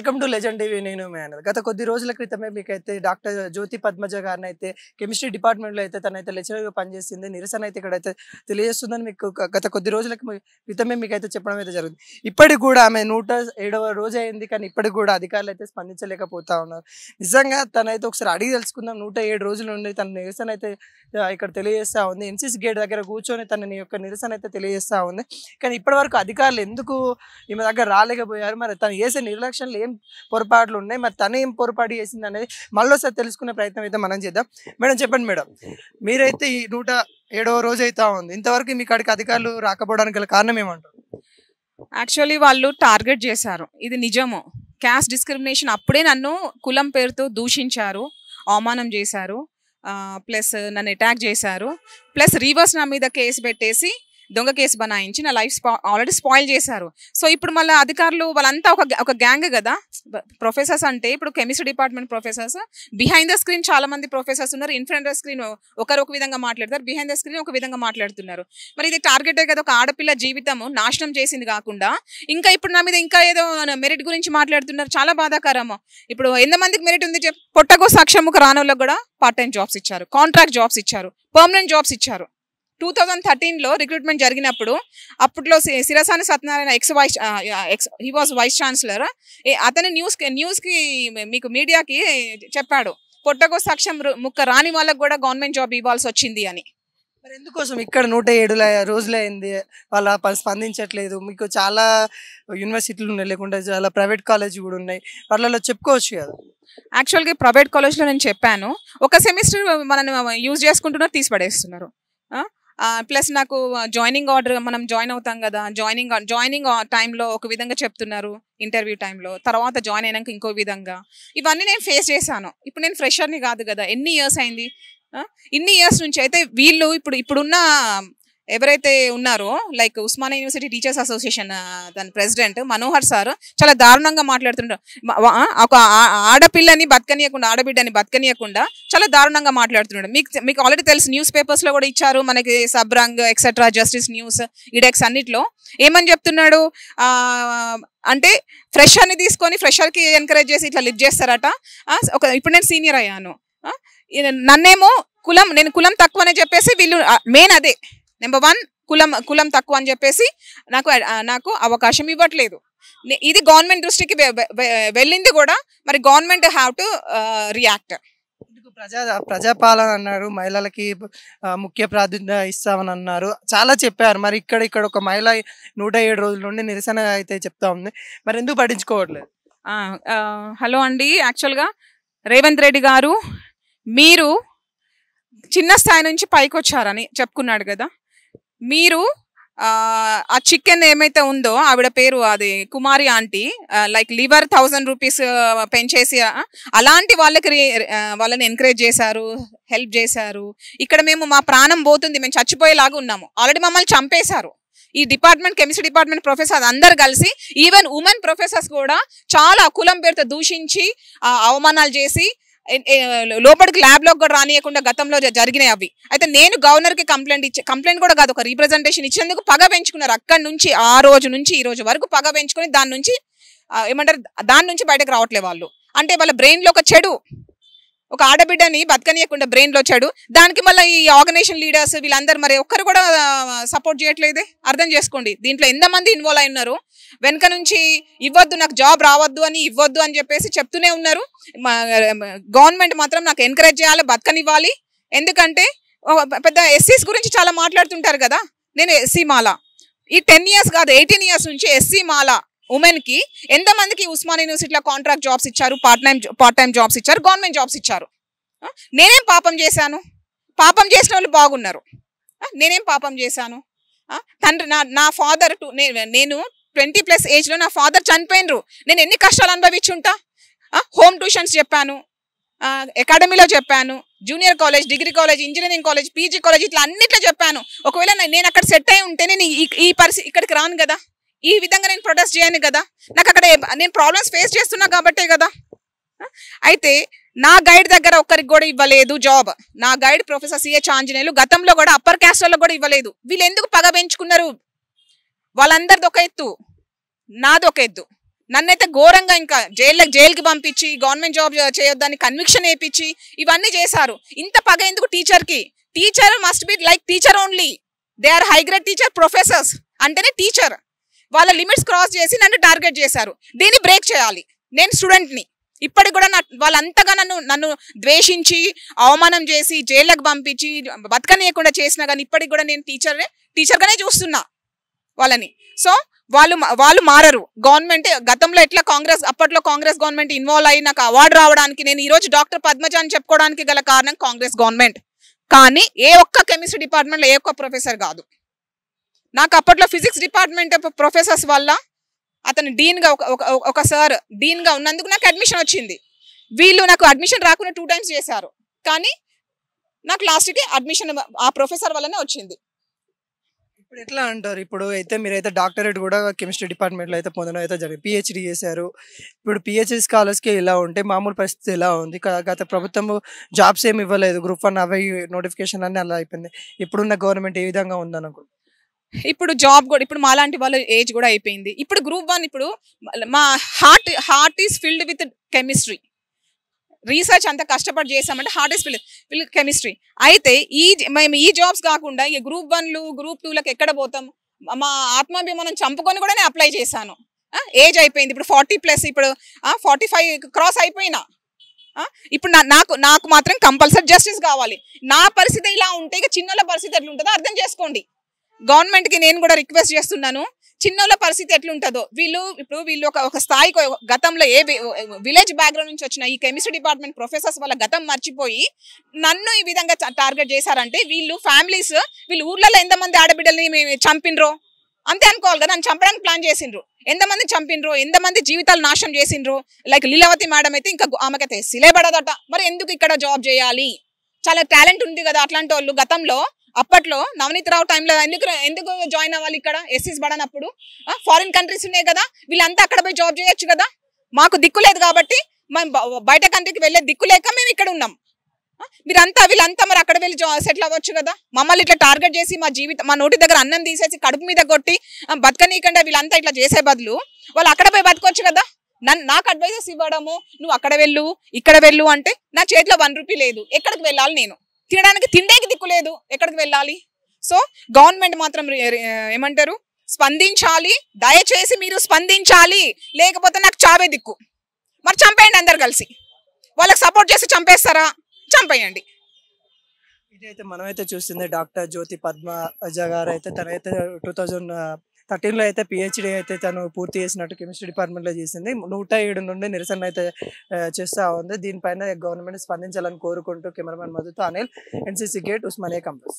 Welcome to legend TV. నేను మేనల్. గత కొద్ది రోజుల క్రితమే మీకైతే డాక్టర్ జ్యోతి పద్మజ గారిని అయితే కెమిస్ట్రీ డిపార్ట్మెంట్లో అయితే తనైతే లెక్చరర్గా పనిచేసింది, నిరసన అయితే ఇక్కడైతే తెలియజేస్తుందని మీకు గత కొద్ది రోజుల క్రితమే మీకైతే చెప్పడం అయితే జరుగుతుంది. ఇప్పటికి కూడా ఆమె 107వ రోజు అయింది, కానీ ఇప్పటికి కూడా అధికారులు అయితే స్పందించలేకపోతా ఉన్నారు. నిజంగా తనైతే ఒకసారి అడిగి తెలుసుకుందాం. 107 రోజుల నుండి తన నిరసన అయితే ఇక్కడ తెలియజేస్తూ ఉంది. ఎన్సీసీ గేట్ దగ్గర కూర్చొని తన యొక్క నిరసన అయితే తెలియజేస్తూ ఉంది. కానీ ఇప్పటివరకు అధికారులు ఎందుకు ఈమె దగ్గర రాలేకపోయారు, మరి తను చేసే నిర్లక్ష్యంలో ఏం పొరపాట్లు ఉన్నాయి, మరి తను ఏం పొరపాటు చేసింది అనేది మళ్ళీసారి తెలుసుకునే ప్రయత్నం అయితే మనం చేద్దాం. మేడం చెప్పండి మేడం, మీరైతే ఈ 107వ రోజు అయితే ఉంది, ఇంతవరకు మీ కాడికి అధికారులు రాకపోవడానికి గల కారణం ఏమంటారు? యాక్చువల్లీ వాళ్ళు టార్గెట్ చేశారు, ఇది నిజము. క్యాస్ట్ డిస్క్రిమినేషన్ అప్పుడే నన్ను కులం పేరుతో దూషించారు, అవమానం చేశారు, ప్లస్ నన్ను అటాక్ చేశారు, ప్లస్ రివర్స్ నా మీద కేసు పెట్టేసి దొంగ కేసు బనాయించి నా లైఫ్ ఆల్రెడీ స్పాయిల్ చేశారు. సో ఇప్పుడు మళ్ళీ అధికారులు వాళ్ళంతా ఒక గ్యాంగ్ కదా. ప్రొఫెసర్స్ అంటే ఇప్పుడు chemistry department professors, behind the screen చాలా మంది ప్రొఫెసర్స్ ఉన్నారు. ఇన్ ఫ్రంట్ ద స్క్రీన్ ఒకరు ఒక విధంగా మాట్లాడతారు, బిహైండ్ ద స్క్రీన్ ఒక విధంగా మాట్లాడుతున్నారు. మరి ఇది టార్గెటే కదా, ఒక ఆడపిల్ల జీవితం నాశనం చేసింది కాకుండా ఇంకా ఇప్పుడు నా మీద ఇంకా ఏదో మెరిట్ గురించి మాట్లాడుతున్నారు. చాలా బాధాకరము. ఇప్పుడు ఎంతమందికి మెరిట్ ఉంది? పొట్టకో సాక్ష్యముకు రానోళ్ళకి కూడా పార్ట్ టైం జాబ్స్ ఇచ్చారు, కాంట్రాక్ట్ జాబ్స్ ఇచ్చారు, పర్మనెంట్ జాబ్స్ ఇచ్చారు. 2013లో రిక్రూట్మెంట్ జరిగినప్పుడు అప్పట్లో Sirasani Satyanarayana he was vice chancellor. అతను న్యూస్కి మీకు మీడియాకి చెప్పాడు, పొట్టకో సాక్ష్యం ముక్క రాని వాళ్ళకు కూడా గవర్నమెంట్ జాబ్ ఇవ్వాల్సి వచ్చింది అని. మరి ఎందుకోసం ఇక్కడ 107 రోజులు అయింది వాళ్ళ స్పందించట్లేదు? మీకు చాలా యూనివర్సిటీలు ఉన్నాయి, లేకుంటే చాలా ప్రైవేట్ కాలేజ్ కూడా ఉన్నాయి, వాళ్ళలో చెప్పుకోవచ్చు కదా. యాక్చువల్గా ప్రైవేట్ కాలేజ్లో నేను చెప్పాను, ఒక సెమిస్టర్ మనం యూజ్ చేసుకుంటున్నారు, తీసి పడేస్తున్నారు. ప్లస్ నాకు జాయినింగ్ ఆర్డర్, మనం జాయిన్ అవుతాం కదా, జాయినింగ్ టైంలో ఒక విధంగా చెప్తున్నారు, ఇంటర్వ్యూ టైంలో, తర్వాత జాయిన్ అయినాక ఇంకో విధంగా. ఇవన్నీ నేను ఫేస్ చేశాను. ఇప్పుడు నేను ఫ్రెషర్ని కాదు కదా, ఎన్ని ఇయర్స్ అయింది, ఇన్ని ఇయర్స్ నుంచి. అయితే వీళ్ళు ఇప్పుడున్న ఎవరైతే ఉన్నారో, like Osmania university teachers association దాని ప్రెసిడెంట్ మనోహర్ సార్ చాలా దారుణంగా మాట్లాడుతుంటారు. ఒక ఆడపిల్లని బతకనీయకుండా, ఆడబిడ్డని బతకనీయకుండా చాలా దారుణంగా మాట్లాడుతున్నాడు. మీకు ఆల్రెడీ తెలుసు, న్యూస్ పేపర్స్లో కూడా ఇచ్చారు మనకి, సబ్రంగ్ ఎక్సెట్రా, జస్టిస్ న్యూస్, ఇడెక్స్ అన్నిట్లో ఏమని చెప్తున్నాడు అంటే, ఫ్రెషర్ని తీసుకొని ఫ్రెషర్కి ఎంకరేజ్ చేసి ఇట్లా లిఫ్ట్ చేస్తారట. ఇప్పుడు నేను సీనియర్ అయ్యాను, నన్నేమో నేను కులం తక్కువ అని చెప్పేసి వీళ్ళు మెయిన్ అదే నెంబర్ 1 కులం తక్కువ అని చెప్పేసి నాకు అవకాశం ఇవ్వట్లేదు. ఇది గవర్నమెంట్ దృష్టికి వెళ్ళింది కూడా, మరి గవర్నమెంట్ హ్యావ్ టు రియాక్ట్. ప్రజాపాలన అన్నారు, మహిళలకి ముఖ్య ప్రాధాన్యత ఇస్తామని అన్నారు, చాలా చెప్పారు. మరి ఇక్కడ ఒక మహిళ 107 రోజుల నుండి నిరసన అయితే చెప్తా ఉంది, మరి ఎందుకు పట్టించుకోవట్లేదు? హలో అండి, యాక్చువల్గా రేవంత్ రెడ్డి గారు మీరు చిన్న స్థాయి నుంచి పైకి వచ్చారని చెప్పుకున్నాడు కదా. మీరు ఆ చికెన్ ఏమైతే ఉందో, ఆవిడ పేరు అది కుమారి ఆంటీ, లైక్ లివర్ 1000 రూపీస్ పెంచేసి అలాంటి వాళ్ళని ఎంకరేజ్ చేశారు, హెల్ప్ చేశారు. ఇక్కడ మేము మా ప్రాణం పోతుంది, మేము చచ్చిపోయేలాగా ఉన్నాము, ఆల్రెడీ మమ్మల్ని చంపేశారు. ఈ డిపార్ట్మెంట్, కెమిస్ట్రీ డిపార్ట్మెంట్ ప్రొఫెసర్స్ అందరు కలిసి, ఈవెన్ ఉమెన్ ప్రొఫెసర్స్ కూడా చాలా కులం పేరుతో దూషించి అవమానాలు చేసి లోపలికి ల్యాబ్లోకి కూడా రానియకుండా గతంలో జరిగినాయి అవి. అయితే నేను గవర్నర్కి కంప్లైంట్ కూడా కాదు, ఒక రీప్రజెంటేషన్ ఇచ్చేందుకు పగ పెంచుకున్నారు. అక్కడి నుంచి ఆ రోజు నుంచి ఈ రోజు వరకు పగ పెంచుకొని దాని నుంచి బయటకు రావట్లే వాళ్ళు. అంటే వాళ్ళ బ్రెయిన్లో ఒక చెడు, ఒక ఆడబిడ్డని బతకనీయకుండా బ్రెయిన్లో చెడు, దానికి మళ్ళీ ఈ ఆర్గనైజేషన్ లీడర్స్ వీళ్ళందరూ మరి ఒక్కరు కూడా సపోర్ట్ చేయట్లేదే. అర్థం చేసుకోండి, దీంట్లో ఎంతమంది ఇన్వాల్వ్ అయి ఉన్నారు. వెనక నుంచి ఇవ్వద్దు, నాకు జాబ్ రావద్దు అని, ఇవ్వద్దు అని చెప్పేసి చెప్తూనే ఉన్నారు. గవర్నమెంట్ మాత్రం నాకు ఎంకరేజ్ చేయాలి, బతకనివ్వాలి. ఎందుకంటే పెద్ద ఎస్సీస్ గురించి చాలా మాట్లాడుతుంటారు కదా. నేను ఎస్సీ మాల, ఈ 10 ఇయర్స్ కాదు 18 ఇయర్స్ నుంచి ఎస్సీ మాల ఉమెన్కి ఎంతమందికి ఉస్మానియా యూనివర్సిటీలో కాంట్రాక్ట్ జాబ్స్ ఇచ్చారు, పార్ట్ టైం జాబ్స్ ఇచ్చారు, గవర్నమెంట్ జాబ్స్ ఇచ్చారు. నేనేం పాపం చేశాను? పాపం చేసిన వాళ్ళు బాగున్నారు, నేనేం పాపం చేశాను? తండ్రి నా ఫాదర్ నేను 20+ ఏజ్లో నా ఫాదర్ చనిపోయినరు, నేను ఎన్ని కష్టాలు అనుభవించుంటా. హోమ్ ట్యూషన్స్ చెప్పాను, అకాడమీలో చెప్పాను, junior college, degree college, engineering college, PG college, ఇట్లా అన్నిట్లో చెప్పాను. ఒకవేళ నేను అక్కడ సెట్ అయి ఉంటే నేను ఈ పరిస్థితి ఇక్కడికి రాను కదా, ఈ విధంగా నేను ప్రొటెస్ట్ చేయను కదా. నాకు అక్కడ నేను ప్రాబ్లమ్స్ ఫేస్ చేస్తున్నా కాబట్టే కదా. అయితే నా గైడ్ దగ్గర ఒక్కరికి కూడా ఇవ్వలేదు జాబ్. నా గైడ్ ప్రొఫెసర్ సిహెచ్ ఆంజనేయులు గతంలో కూడా అప్పర్ క్యాస్ట్ వాళ్ళకి కూడా ఇవ్వలేదు. వీళ్ళు ఎందుకు పగ పెంచుకున్నారు? వాళ్ళందరిది ఒక ఎత్తు, నాది ఒక ఎత్తు. నన్నైతే ఘోరంగా ఇంకా జైలుకి పంపించి గవర్నమెంట్ జాబ్ చేయొద్దని కన్విక్షన్ వేయించి ఇవన్నీ చేశారు. ఇంత పగ ఎందుకు టీచర్కి? Teacher must be like teacher only. They are high grade teacher, professors అంటేనే టీచర్. వాళ్ళ లిమిట్స్ క్రాస్ చేసి నన్ను టార్గెట్ చేశారు. దీన్ని బ్రేక్ చేయాలి. నేను స్టూడెంట్ని. ఇప్పటికి కూడా వాళ్ళంతగా నన్ను ద్వేషించి అవమానం చేసి జైళ్ళకి పంపించి బతకనీయకుండా చేసినా కానీ ఇప్పటికి కూడా నేను టీచర్గానే చూస్తున్నా వాళ్ళని. సో వాళ్ళు మారరు. గవర్నమెంట్ గతంలో ఎట్లా అప్పట్లో కాంగ్రెస్ గవర్నమెంట్ ఇన్వాల్వ్ అయ్యి నాకు అవార్డు రావడానికి, నేను ఈరోజు డాక్టర్ పద్మజ అని చెప్పుకోవడానికి గల కారణం కాంగ్రెస్ గవర్నమెంట్. కానీ ఏ ఒక్క కెమిస్ట్రీ డిపార్ట్మెంట్లో ఏ ఒక్క ప్రొఫెసర్ కాదు. నాకు అప్పట్లో ఫిజిక్స్ డిపార్ట్మెంట్ ప్రొఫెసర్స్ వల్ల అతను డీన్గా ఒక సార్ డీన్గా ఉన్నందుకు నాకు అడ్మిషన్ వచ్చింది. వీళ్ళు నాకు అడ్మిషన్ రాకుండా 2 times చేశారు. కానీ నాకు లాస్ట్కి అడ్మిషన్ ఆ ప్రొఫెసర్ వల్లనే వచ్చింది. ఇప్పుడు ఎట్లా అంటారు? ఇప్పుడు అయితే మీరైతే డాక్టరేట్ కూడా కెమిస్ట్రీ డిపార్ట్మెంట్లో అయితే పొందడం అయితే జరిగింది, పిహెచ్డి చేశారు. ఇప్పుడు పిహెచ్డి స్కాలర్స్కి ఇలా ఉంటే మామూలు పరిస్థితి ఎలా ఉంది? గత ప్రభుత్వం జాబ్స్ ఏమి ఇవ్వలేదు, గ్రూప్ 1 అవి నోటిఫికేషన్ అన్నీ అలా అయిపోయింది. ఇప్పుడున్న గవర్నమెంట్ ఏ విధంగా ఉందనుకుంటున్నారు? ఇప్పుడు జాబ్ కూడా ఇప్పుడు మాలాంటి వాళ్ళ ఏజ్ కూడా అయిపోయింది. ఇప్పుడు గ్రూప్ 1 ఇప్పుడు మా heart is filled with chemistry. Research అంతా కష్టపడి చేసామంటే హార్ట్ ఈస్ ఫిల్డ్ కెమిస్ట్రీ. అయితే మేము ఈ జాబ్స్ కాకుండా ఈ గ్రూప్ 1లు గ్రూప్ 2లకు ఎక్కడ పోతాం? మా ఆత్మాభిమానం చంపుకొని కూడా నేను అప్లై చేశాను. ఏజ్ అయిపోయింది. ఇప్పుడు 40+, ఇప్పుడు 45 క్రాస్ అయిపోయినా. ఇప్పుడు నాకు మాత్రం కంపల్సరీ జస్టిస్ కావాలి. నా పరిస్థితి ఇలా ఉంటే ఇక చిన్నల పరిస్థితి ఎట్లుంటుందో అర్థం చేసుకోండి. గవర్నమెంట్కి నేను కూడా రిక్వెస్ట్ చేస్తున్నాను, చిన్నోళ్ళ పరిస్థితి ఎట్లుంటుందో. వీళ్ళు ఒక స్థాయికి గతంలో విలేజ్ బ్యాక్గ్రౌండ్ నుంచి వచ్చిన ఈ కెమిస్ట్రీ డిపార్ట్మెంట్ ప్రొఫెసర్స్ వాళ్ళ గతం మర్చిపోయి నన్ను ఈ విధంగా టార్గెట్ చేశారంటే వీళ్ళు ఫ్యామిలీస్, వీళ్ళు ఊర్లలో ఎంతమంది ఆడబిడ్డల్ని చంపినరో అంతే అనుకోవాలి కదా. నన్ను చంపడానికి ప్లాన్ చేసిండ్రు. ఎంతమంది చంపినరో, ఎంతమంది జీవితాలు నాశనం చేసిండ్రో. లైక్ లీలావతి మేడం అయితే ఇంకా ఆమెకైతే సిలేబడదట. మరి ఎందుకు ఇక్కడ జాబ్ చేయాలి? చాలా టాలెంట్ ఉంది కదా అట్లాంటి వాళ్ళు. గతంలో అప్పట్లో నవనీత్ రావు టైంలో ఎందుకు జాయిన్ అవ్వాలి ఇక్కడ? ఎస్సీస్ పడనప్పుడు ఫారిన్ కంట్రీస్ ఉన్నాయి కదా, వీళ్ళంతా అక్కడ పోయి జాబ్ చేయొచ్చు కదా. మాకు దిక్కు లేదు కాబట్టి, మేము బయట కంట్రీకి వెళ్ళే దిక్కు లేక మేము ఇక్కడ ఉన్నాం. వీళ్ళంతా మరి అక్కడ వెళ్ళి సెటిల్ అవ్వచ్చు కదా. మమ్మల్ని ఇట్లా టార్గెట్ చేసి మా నోటి దగ్గర అన్నం తీసేసి కడుపు మీద కొట్టి బతకనీయకుండా వీళ్ళంతా ఇట్లా చేసే బదులు వాళ్ళు అక్కడ పోయి బతకొచ్చు కదా. నాకు అడ్వైజెస్ ఇవ్వడము, నువ్వు అక్కడ వెళ్ళు ఇక్కడ వెళ్ళు అంటే నా చేతిలో 1 రూపీ లేదు. ఎక్కడికి వెళ్ళాలి? నేను తిండేకి దిక్కు లేదు, ఎక్కడికి వెళ్ళాలి? సో గవర్నమెంట్ మాత్రం ఏమంటారు, స్పందించాలి. దయచేసి మీరు స్పందించాలి, లేకపోతే నాకు చావే దిక్కు. మరి చంపేయండి అందరు కలిసి. వాళ్ళకి సపోర్ట్ చేసి చంపేస్తారా? చంపేయండి. ఇదైతే మనమైతే చూస్తుంది డాక్టర్ జ్యోతి పద్మజ గారు అయితే తనైతే 2013లో అయితే పిహెచ్డి అయితే తను పూర్తి చేసినట్టు కెమిస్ట్రీ డిపార్ట్మెంట్లో చేసింది. 107 నుండి నిరసన అయితే చేస్తూ ఉంది. దీనిపైన గవర్నమెంట్ స్పందించాలని కోరుకుంటూ కెమెరామెన్ మధుతో Anil, NCC gate, Osmania compass.